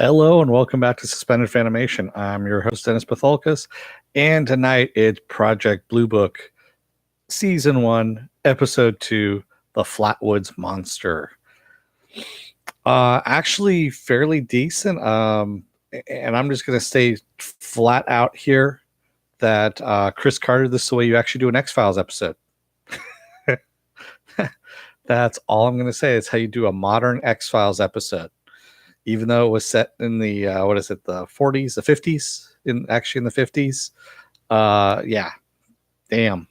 Hello and welcome back to Suspended Fanimation. I'm your host, Dennis Patholkas, and tonight it's Project Blue Book, Season 1, Episode 2, The Flatwoods Monster. Actually fairly decent, and I'm just going to stay flat out here that Chris Carter, this is the way you actually do an X-Files episode. That's all I'm going to say. It's how you do a modern X-Files episode. Even though it was set in the the 40s, the 50s, in the 50s. Yeah, damn.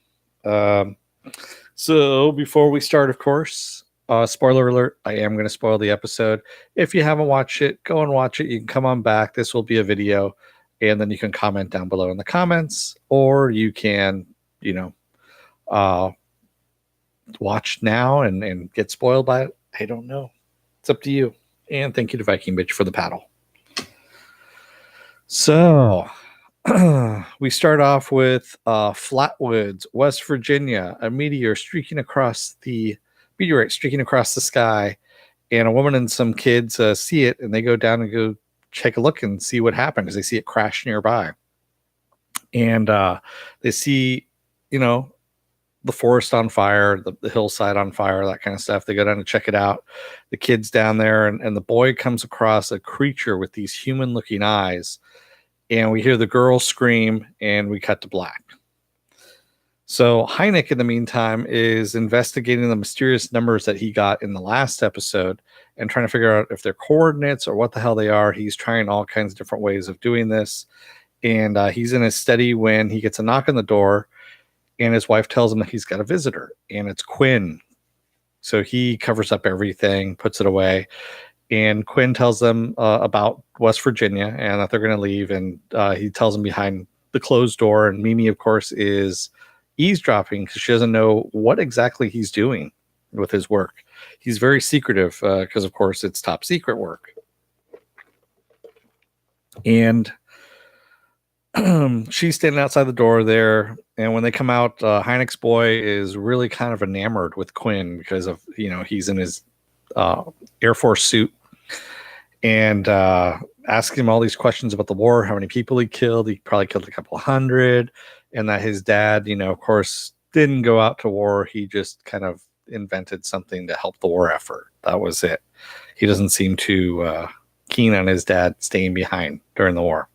So before we start, of course, spoiler alert, I am going to spoil the episode. If you haven't watched it, go and watch it. You can come on back. This will be a video, and then you can comment down below in the comments, or you can, watch now and get spoiled by it. I don't know. It's up to you. And thank you to Viking Bitch for the paddle. So we start off with Flatwoods, West Virginia. A meteorite streaking across the sky, and a woman and some kids see it, and they go down and go take a look and see what happened because they see it crash nearby. And they see, the forest on fire, the hillside on fire, that kind of stuff. They go down to check it out. The kid's down there, and the boy comes across a creature with these human-looking eyes, and we hear the girl scream, and we cut to black. So Hynek, in the meantime, is investigating the mysterious numbers that he got in the last episode and trying to figure out if they're coordinates or what the hell they are. He's trying all kinds of different ways of doing this, and he's in his study when he gets a knock on the door, and his wife tells him that he's got a visitor, and it's Quinn. So he covers up everything, puts it away, and Quinn tells them about West Virginia and that they're going to leave, and he tells them behind the closed door, and Mimi, of course, is eavesdropping because she doesn't know what exactly he's doing with his work. He's very secretive because, of course, it's top secret work. And she's standing outside the door there, and when they come out, Hynek's boy is really kind of enamored with Quinn because of, he's in his Air Force suit, and asking him all these questions about the war, how many people he killed. He probably killed a couple hundred, and that his dad, of course, didn't go out to war. He just kind of invented something to help the war effort. That was it. He doesn't seem too keen on his dad staying behind during the war.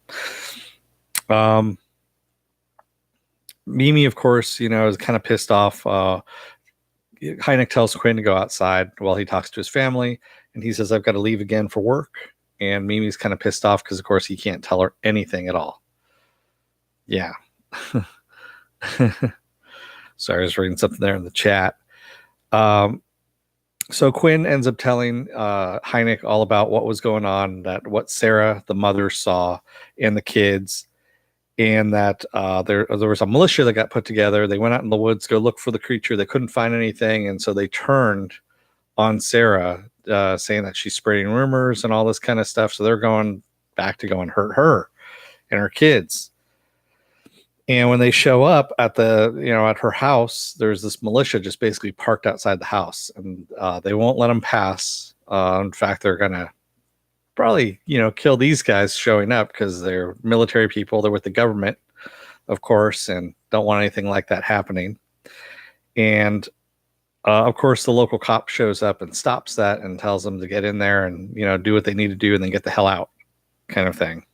Mimi, of course, is kind of pissed off. Hynek tells Quinn to go outside while he talks to his family, and he says, I've got to leave again for work. And Mimi's kind of pissed off because, of course, he can't tell her anything at all. Yeah. Sorry, I was reading something there in the chat. So Quinn ends up telling Hynek all about what was going on, what Sarah, the mother, saw, and the kids. And that there was a militia that got put together. They went out in the woods to go look for the creature. They couldn't find anything, and so they turned on Sarah, saying that she's spreading rumors and all this kind of stuff. So they're going back to go and hurt her and her kids. And when they show up at at her house, there's this militia just basically parked outside the house, and they won't let them pass. In fact, they're gonna probably, kill these guys showing up because they're military people. They're with the government, of course, and don't want anything like that happening. And of course, the local cop shows up and stops that and tells them to get in there and, do what they need to do and then get the hell out, kind of thing.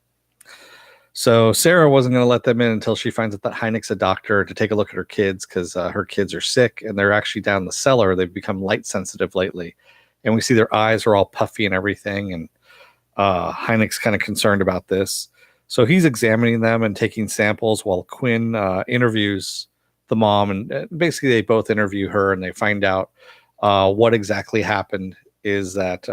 So Sarah wasn't going to let them in until she finds out that Hynek's a doctor to take a look at her kids because her kids are sick and they're actually down in the cellar. They've become light sensitive lately. And we see their eyes are all puffy and everything. And Hynek's kind of concerned about this. So he's examining them and taking samples while Quinn interviews the mom. And basically they both interview her, and they find out what exactly happened is that,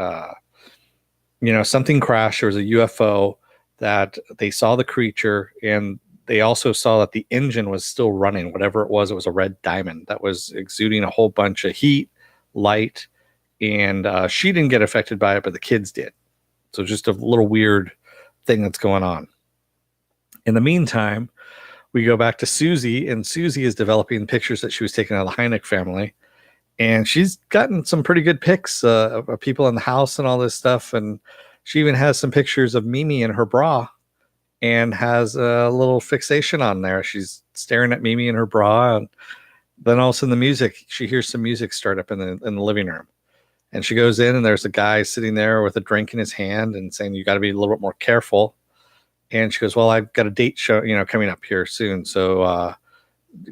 something crashed. There was a UFO that they saw the creature, and they also saw that the engine was still running. Whatever it was a red diamond that was exuding a whole bunch of heat, light, and she didn't get affected by it, but the kids did. So just a little weird thing that's going on. In the meantime, we go back to Susie, and Susie is developing pictures that she was taking of the Hynek family. And she's gotten some pretty good pics of people in the house and all this stuff. And She even has some pictures of Mimi in her bra and has a little fixation on there. She's staring at Mimi in her bra, and then all of a sudden she hears some music start up in the living room. And she goes in, and there's a guy sitting there with a drink in his hand and saying, "You got to be a little bit more careful." And she goes, "Well, I've got a date show, coming up here soon. So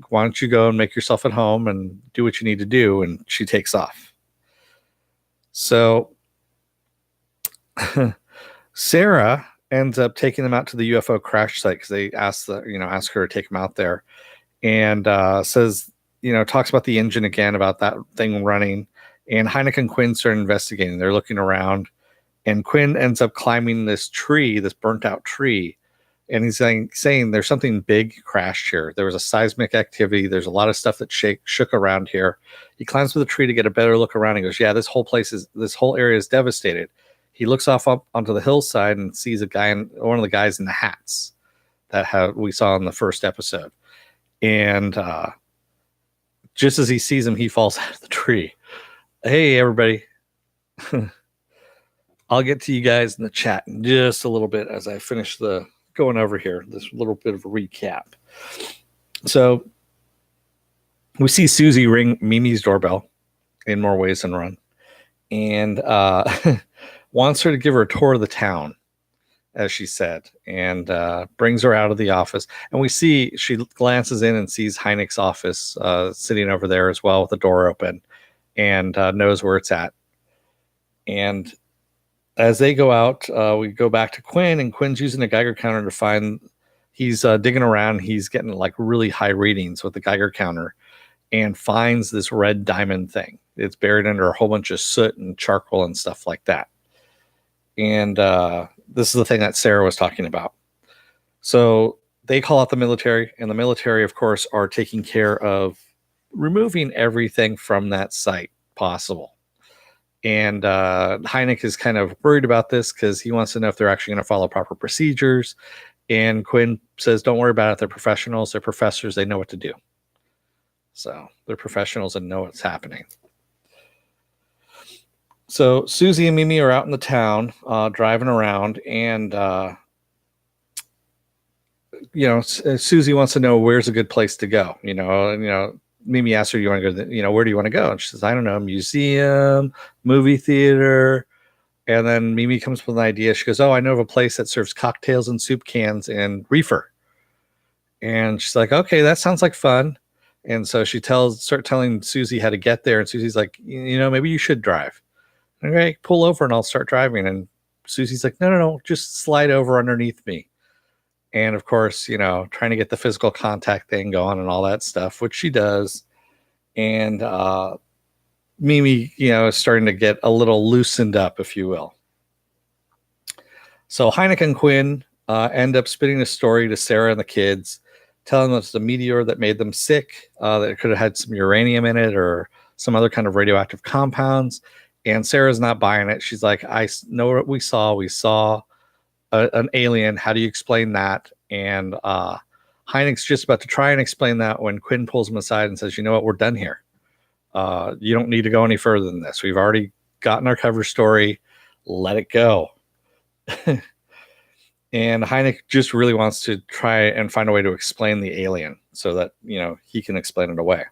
why don't you go and make yourself at home and do what you need to do?" And she takes off. So Sarah ends up taking them out to the UFO crash site because they ask her to take them out there, and says, talks about the engine again, about that thing running. And Hynek and Quinn start investigating. They're looking around, and Quinn ends up climbing this tree, this burnt out tree. And he's saying there's something big crashed here. There was a seismic activity. There's a lot of stuff that shook around here. He climbs to the tree to get a better look around. He goes, "Yeah, this whole area is devastated." He looks off up onto the hillside and sees one of the guys in the hats that we saw in the first episode. And just as he sees him, he falls out of the tree. Hey, everybody. I'll get to you guys in the chat in just a little bit as I finish going over here, this little bit of a recap. So we see Susie ring Mimi's doorbell in more ways than one, and wants her to give her a tour of the town, as she said, and brings her out of the office. And we see she glances in and sees Hynek's office sitting over there as well with the door open, and knows where it's at. And as they go out, we go back to Quinn, and Quinn's using a Geiger counter to find. He's digging around. He's getting like really high readings with the Geiger counter, and finds this red diamond thing. It's buried under a whole bunch of soot and charcoal and stuff like that. And this is the thing that Sarah was talking about. So they call out the military, and the military, of course, are taking care of removing everything from that site possible. And Hynek is kind of worried about this because he wants to know if they're actually going to follow proper procedures. And Quinn says, "Don't worry about it. They're professionals. They're professors. They know what to do." So they're professionals and know what's happening. So Susie and Mimi are out in the town, driving around, and Susie wants to know where's a good place to go. Mimi asks her, "You want to go? Where do you want to go?" And she says, "I don't know, museum, movie theater." And then Mimi comes up with an idea. She goes, "Oh, I know of a place that serves cocktails and soup cans and reefer." And she's like, "Okay, that sounds like fun." And so she start telling Susie how to get there. And Susie's like, "Maybe you should drive." "Okay, pull over and I'll start driving." And Susie's like, no, just slide over underneath me. And of course, trying to get the physical contact thing going and all that stuff, which she does. And Mimi, is starting to get a little loosened up, if you will. So Hynek and Quinn end up spinning a story to Sarah and the kids, telling them it's the meteor that made them sick, that it could have had some uranium in it or some other kind of radioactive compounds. And Sarah's not buying it. She's like, "I know what we saw. We saw an alien. How do you explain that?" And Hynek's just about to try and explain that when Quinn pulls him aside and says, "You know what? We're done here. You don't need to go any further than this. We've already gotten our cover story. Let it go." And Hynek just really wants to try and find a way to explain the alien so that, he can explain it away.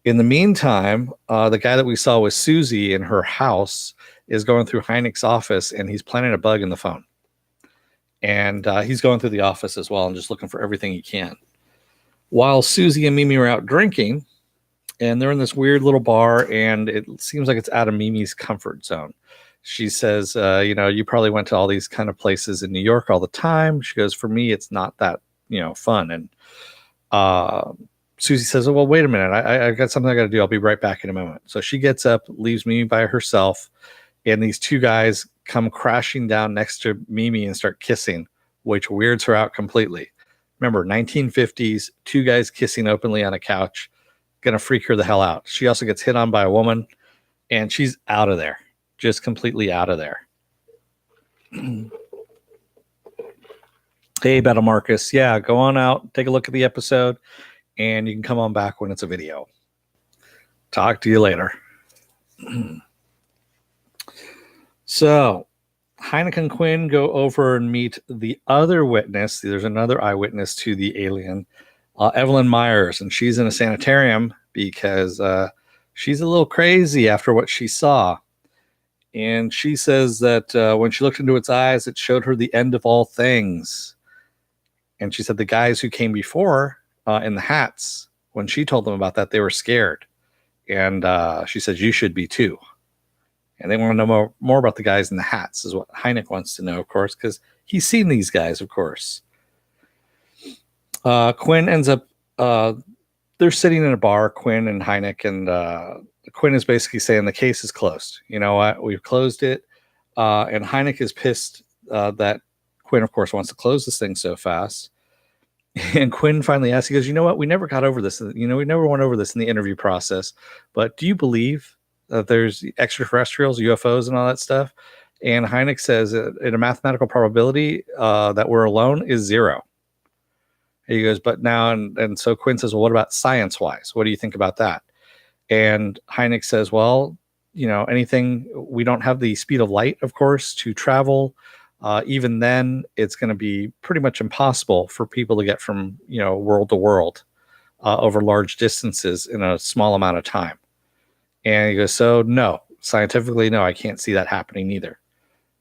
In the meantime, the guy that we saw with Susie in her house is going through Hynek's office, and he's planting a bug in the phone. And he's going through the office as well and just looking for everything he can. While Susie and Mimi are out drinking, and they're in this weird little bar, and it seems like it's out of Mimi's comfort zone. She says, "You probably went to all these kind of places in New York all the time." She goes, "For me, it's not that, fun." And Susie says, "Oh, well, wait a minute. I got something I got to do. I'll be right back in a moment." So she gets up, leaves Mimi by herself, and these two guys come crashing down next to Mimi and start kissing, which weirds her out completely. Remember, 1950s, two guys kissing openly on a couch, gonna freak her the hell out. She also gets hit on by a woman, and she's out of there, just completely out of there. Hey, Battle Marcus. Yeah, go on out, take a look at the episode, and you can come on back when it's a video. Talk to you later. So Heineck and Quinn go over and meet the other witness. There's another eyewitness to the alien, Evelyn Myers, and she's in a sanitarium because she's a little crazy after what she saw. And she says that when she looked into its eyes, it showed her the end of all things. And she said the guys who came before in the hats, when she told them about that, they were scared. And she says, you should be too. And they want to know more about the guys in the hats, is what Heineck wants to know, of course, because he's seen these guys, of course. Quinn ends up, they're sitting in a bar, Quinn and Heineck, and Quinn is basically saying the case is closed. You know what? We've closed it. And Heineck is pissed that Quinn, of course, wants to close this thing so fast. And Quinn finally asks, he goes, you know what? We never got over this. You know, we never went over this in the interview process. But do you believe that there's extraterrestrials, UFOs, and all that stuff? And Heineck says, in a mathematical probability, that we're alone is 0. He goes, but now, and so Quinn says, well, what about science-wise? What do you think about that? And Heineck says, well, you know, anything, we don't have the speed of light, of course, to travel. Even then, it's going to be pretty much impossible for people to get from, you know, world to world over large distances in a small amount of time. And he goes, so no, scientifically, no, I can't see that happening either.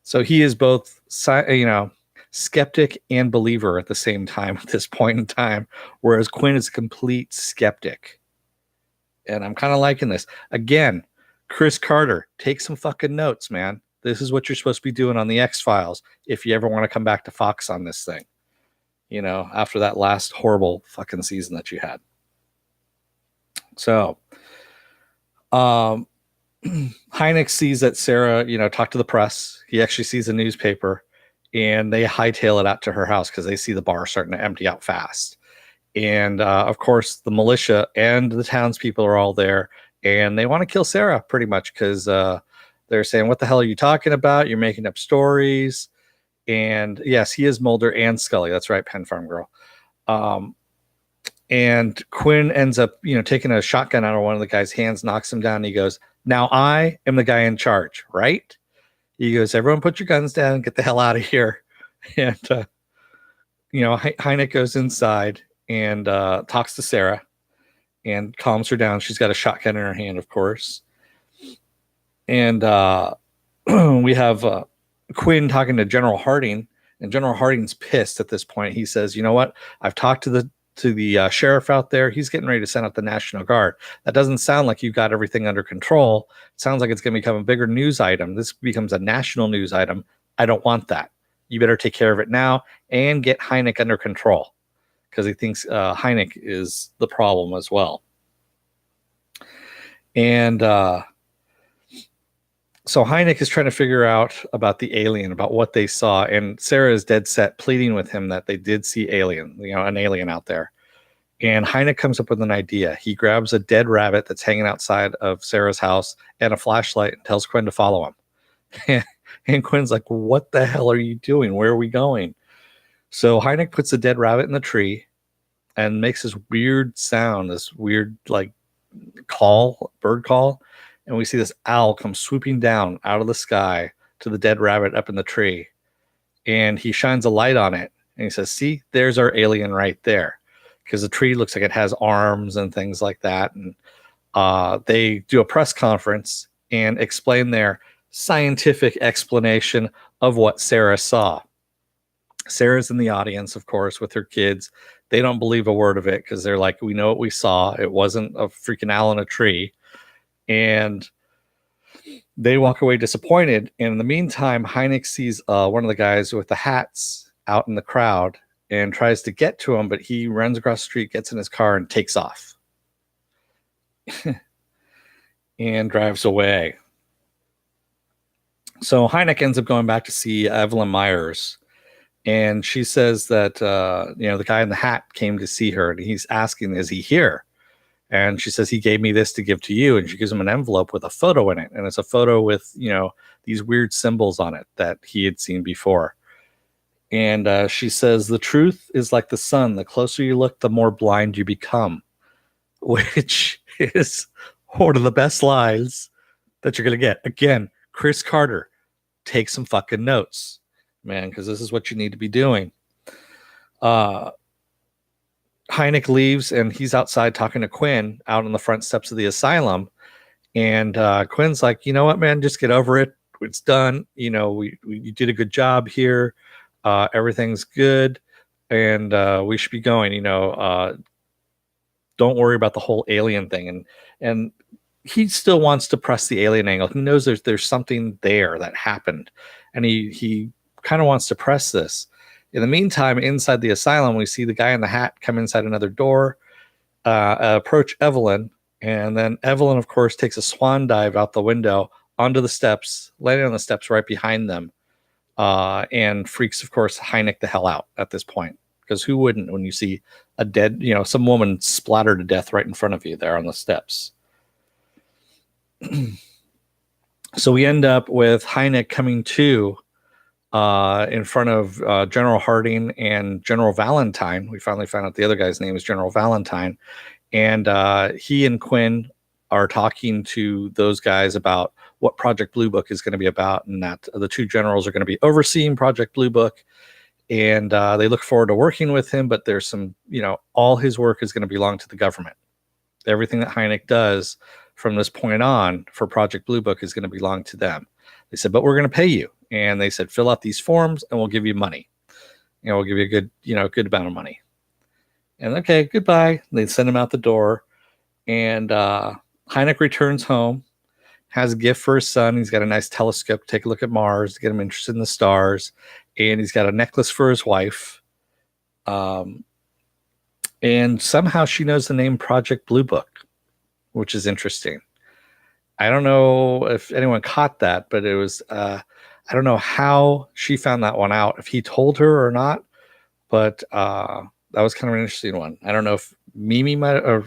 So he is both, you know, skeptic and believer at the same time at this point in time, whereas Quinn is a complete skeptic. And I'm kind of liking this. Again, Chris Carter, take some fucking notes, man. This is what you're supposed to be doing on the X-Files if you ever want to come back to Fox on this thing. You know, after that last horrible fucking season that you had. So, Heineck sees that Sarah, you know, talked to the press. He actually sees a newspaper, and they hightail it out to her house because they see the bar starting to empty out fast. And of course, the militia and the townspeople are all there, and they want to kill Sarah pretty much because they're saying, what the hell are you talking about? You're making up stories. And yes, he is Mulder and Scully. That's right, Penn Farm Girl. And Quinn ends up, you know, taking a shotgun out of one of the guy's hands, knocks him down. And he goes, now I am the guy in charge, right? He goes, everyone put your guns down and get the hell out of here. And, you know, Heineck goes inside and talks to Sarah and calms her down. She's got a shotgun in her hand, of course. And we have Quinn talking to General Harding, and General Harding's pissed at this point. He says, you know what? I've talked to the sheriff out there. He's getting ready to send out the National Guard. That doesn't sound like you've got everything under control. It sounds like it's going to become a bigger news item. This becomes a national news item. I don't want that. You better take care of it now and get Heineck under control, because he thinks Heineck is the problem as well. And so Heineck is trying to figure out about the alien, about what they saw, and Sarah is dead set pleading with him that they did see alien, you know, an alien out there. And Heineck comes up with an idea. He grabs a dead rabbit that's hanging outside of Sarah's house and a flashlight and tells Quinn to follow him. And Quinn's like, what the hell are you doing? Where are we going? So Heineck puts the dead rabbit in the tree and makes this weird sound, this weird like call, bird call. And we see this owl come swooping down out of the sky to the dead rabbit up in the tree. And he shines a light on it. And he says, see, there's our alien right there. Because the tree looks like it has arms and things like that. And they do a press conference and explain their scientific explanation of what Sarah saw. Sarah's in the audience, of course, with her kids. They don't believe a word of it because they're like, we know what we saw. It wasn't a freaking owl in a tree. And they walk away disappointed. And in the meantime, Heineck sees one of the guys with the hats out in the crowd and tries to get to him, but he runs across the street, gets in his car, and takes off and drives away. So Heineck ends up going back to see Evelyn Myers, and she says that you know, the guy in the hat came to see her, and he's asking, is he here? And she says, he gave me this to give to you. And she gives him an envelope with a photo in it. And it's a photo with, you know, these weird symbols on it that he had seen before. And she says, the truth is like the sun. The closer you look, the more blind you become, which is one of the best lines that you're going to get. Again, Chris Carter, take some fucking notes, man, because this is what you need to be doing. Hynek leaves, and he's outside talking to Quinn out on the front steps of the asylum. And Quinn's like, you know what, man, just get over it. It's done. You know, you did a good job here. Everything's good, and we should be going. You know, don't worry about the whole alien thing. And he still wants to press the alien angle. He knows there's something there that happened, and he kind of wants to press this. In the meantime, inside the asylum, we see the guy in the hat come inside another door, approach Evelyn, and then Evelyn, of course, takes a swan dive out the window onto the steps, landing on the steps right behind them, and freaks, of course, Hynek the hell out at this point. Because who wouldn't when you see a dead, you know, some woman splattered to death right in front of you there on the steps? So we end up with Hynek coming to in front of General Harding and General Valentine. We finally found out the other guy's name is General Valentine. And he and Quinn are talking to those guys about what Project Blue Book is going to be about, and that the two generals are going to be overseeing Project Blue Book. And they look forward to working with him, but there's some, you know, all his work is going to belong to the government. Everything that Hynek does from this point on for Project Blue Book is going to belong to them. They said, but we're going to pay you. And they said, fill out these forms and we'll give you money. You know, we'll give you a good, you know, good amount of money. And okay, goodbye. They send him out the door. And Hynek returns home, has a gift for his son. He's got a nice telescope to take a look at Mars, to get him interested in the stars. And he's got a necklace for his wife. And somehow she knows the name Project Blue Book, which is interesting. I don't know if anyone caught that, but it was, I don't know how she found that one out, if he told her or not, but that was kind of an interesting one. I don't know if Mimi might, or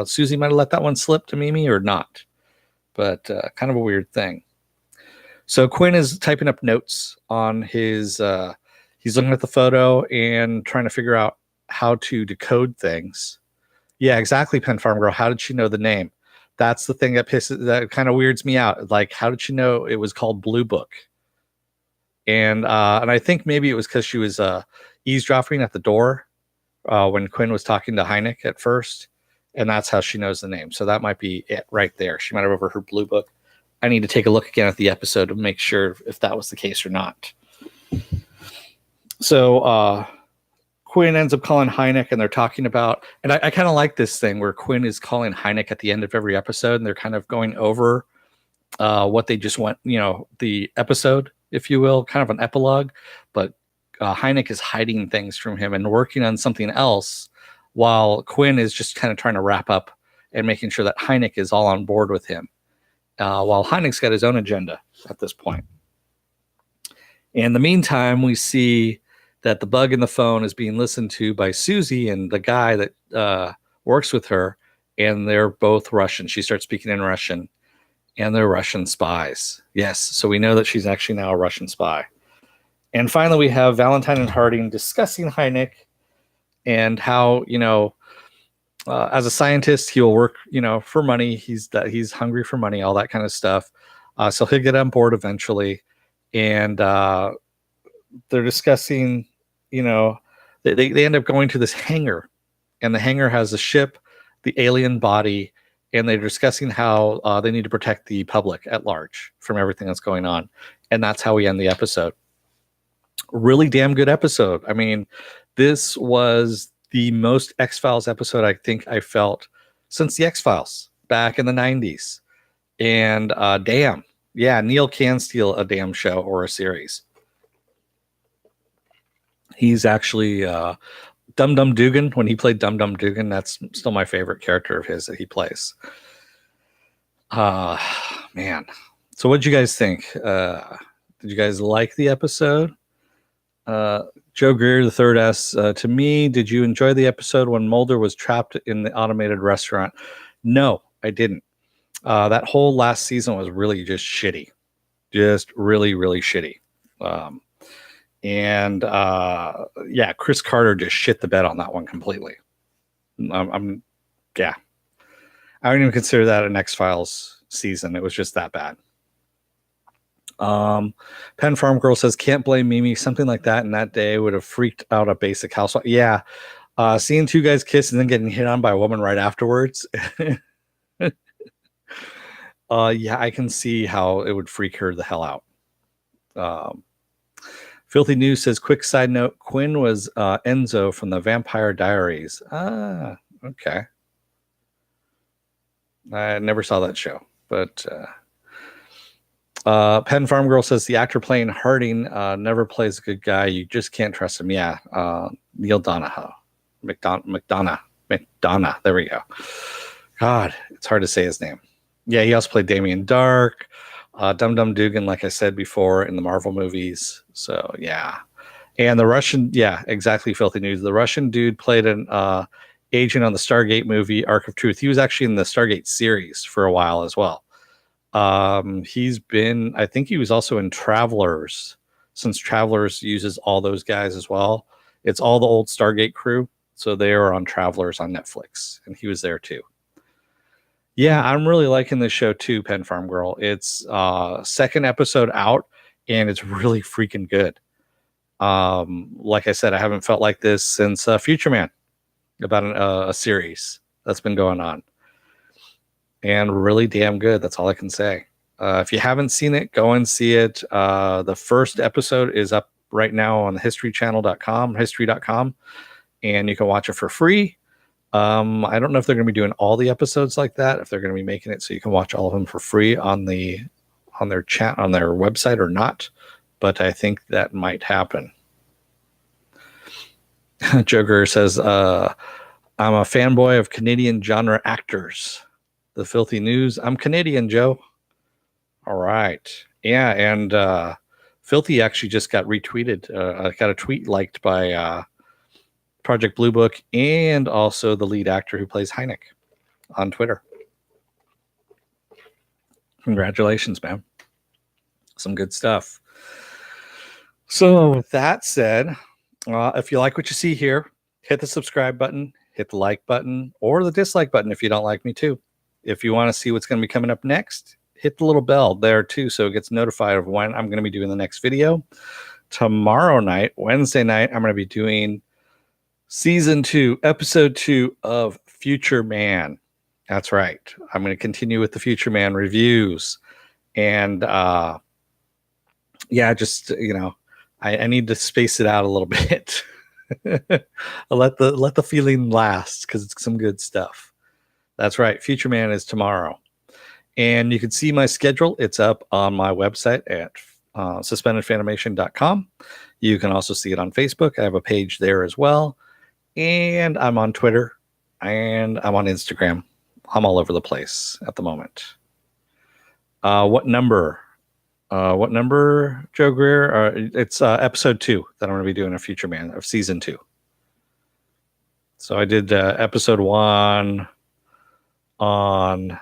Susie might have let that one slip to Mimi or not, but kind of a weird thing. So Quinn is typing up notes on his, he's looking at the photo and trying to figure out how to decode things. Yeah, exactly, Pen Farm Girl. How did she know the name? That's the thing that kind of weirds me out. Like, how did she know it was called Blue Book? And I think maybe it was because she was eavesdropping at the door when Quinn was talking to Hynek at first, and that's how she knows the name. So that might be it right there. She might have overheard Blue Book. I need to take a look again at the episode to make sure if that was the case or not. So Quinn ends up calling Hynek, and they're talking about, and I kind of like this thing where Quinn is calling Hynek at the end of every episode, and they're kind of going over what they just went, you know, the episode, if you will, kind of an epilogue. But Hynek is hiding things from him and working on something else, while Quinn is just kind of trying to wrap up and making sure that Hynek is all on board with him, while Hynek's got his own agenda at this point. In the meantime, we see that the bug in the phone is being listened to by Susie and the guy that works with her, and they're both Russian. She starts speaking in Russian, and they're Russian spies. Yes, so we know that she's actually now a Russian spy. And finally, we have Valentine and Harding discussing Hynek and how, you know, as a scientist, he will work, you know, for money. He's hungry for money, all that kind of stuff. So he'll get on board eventually. And they're discussing, you know, they end up going to this hangar, and the hangar has a ship, the alien body, and they're discussing how they need to protect the public at large from everything that's going on. And that's how we end the episode. Really damn good episode. I mean, this was the most X-Files episode I think I felt since the X-Files back in the 90s. And damn, yeah, Neil can steal a damn show or a series. He's actually Dum Dum Dugan. When he played Dum Dum Dugan, that's still my favorite character of his that he plays. Man. So what did you guys think? Did you guys like the episode? Joe Greer the third asks, to me, did you enjoy the episode when Mulder was trapped in the automated restaurant? No, I didn't. That whole last season was really just shitty. Just really, really shitty. Yeah, Chris Carter just shit the bed on that one completely. Yeah. I don't even consider that an X-Files season. It was just that bad. Penn Farm Girl says, can't blame Mimi. Something like that in that day would have freaked out a basic housewife. Yeah. Seeing two guys kiss and then getting hit on by a woman right afterwards. Yeah, I can see how it would freak her the hell out. Filthy News says, quick side note, Quinn was Enzo from the Vampire Diaries. Ah, okay. I never saw that show, but Penn Farm Girl says the actor playing Harding never plays a good guy. You just can't trust him. Yeah, Neil Donahoe. McDonough. There we go. God, it's hard to say his name. Yeah, he also played Damien Dark, Dum Dum Dugan, like I said before, in the Marvel movies. So, yeah. And the Russian, yeah, exactly, Filthy News. The Russian dude played an agent on the Stargate movie, Ark of Truth. He was actually in the Stargate series for a while as well. He's been, I think he was also in Travelers, since Travelers uses all those guys as well. It's all the old Stargate crew. So they are on Travelers on Netflix, and he was there too. Yeah, I'm really liking this show too, Penn Farm Girl. It's second episode out, and it's really freaking good. Like I said, I haven't felt like this since Future Man, about a series that's been going on. And really damn good. That's all I can say. If you haven't seen it, go and see it. The first episode is up right now on history.com, and you can watch it for free. I don't know if they're going to be doing all the episodes like that, if they're going to be making it so you can watch all of them for free on their website or not, but I think that might happen. Joker says, I'm a fanboy of Canadian genre actors. The Filthy News. I'm Canadian, Joe. All right. Yeah, and Filthy actually just got retweeted. Got a tweet liked by Project Blue Book and also the lead actor who plays Hynek on Twitter. Congratulations, man. Some good stuff. So with that said, if you like what you see here, hit the subscribe button, hit the like button, or the dislike button if you don't like me too. If you want to see what's going to be coming up next, hit the little bell there too so it gets notified of when I'm going to be doing the next video. Tomorrow night, Wednesday night, I'm going to be doing Season 2, Episode 2 of Future Man. That's right. I'm going to continue with the Future Man reviews. And yeah, just, I need to space it out a little bit. I'll let the feeling last because it's some good stuff. That's right. Future Man is tomorrow. And you can see my schedule. It's up on my website at suspendedfanimation.com. You can also see it on Facebook. I have a page there as well. And I'm on Twitter. And I'm on Instagram. I'm all over the place at the moment. What number? Joe Greer? It's episode 2 that I'm going to be doing a Future Man of season 2. So I did episode 1 on...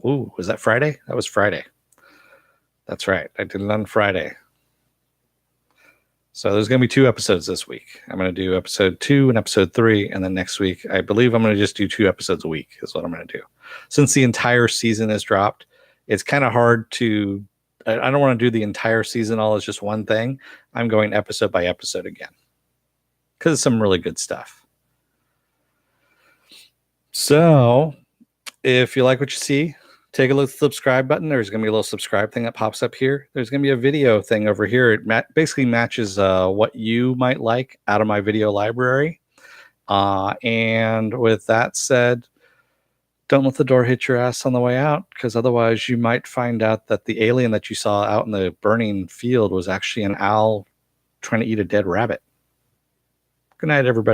Ooh, was that Friday? That was Friday. That's right. I did it on Friday. So there's going to be 2 episodes this week. I'm going to do episode 2 and episode 3. And then next week, I believe I'm going to just do 2 episodes a week is what I'm going to do. Since the entire season is dropped, it's kind of hard to... I don't want to do the entire season all as just one thing. I'm going episode by episode again. Because it's some really good stuff. So, if you like what you see, take a look at the subscribe button. There's going to be a little subscribe thing that pops up here. There's going to be a video thing over here. It basically matches what you might like out of my video library. And with that said, don't let the door hit your ass on the way out, because otherwise you might find out that the alien that you saw out in the burning field was actually an owl trying to eat a dead rabbit. Good night, everybody.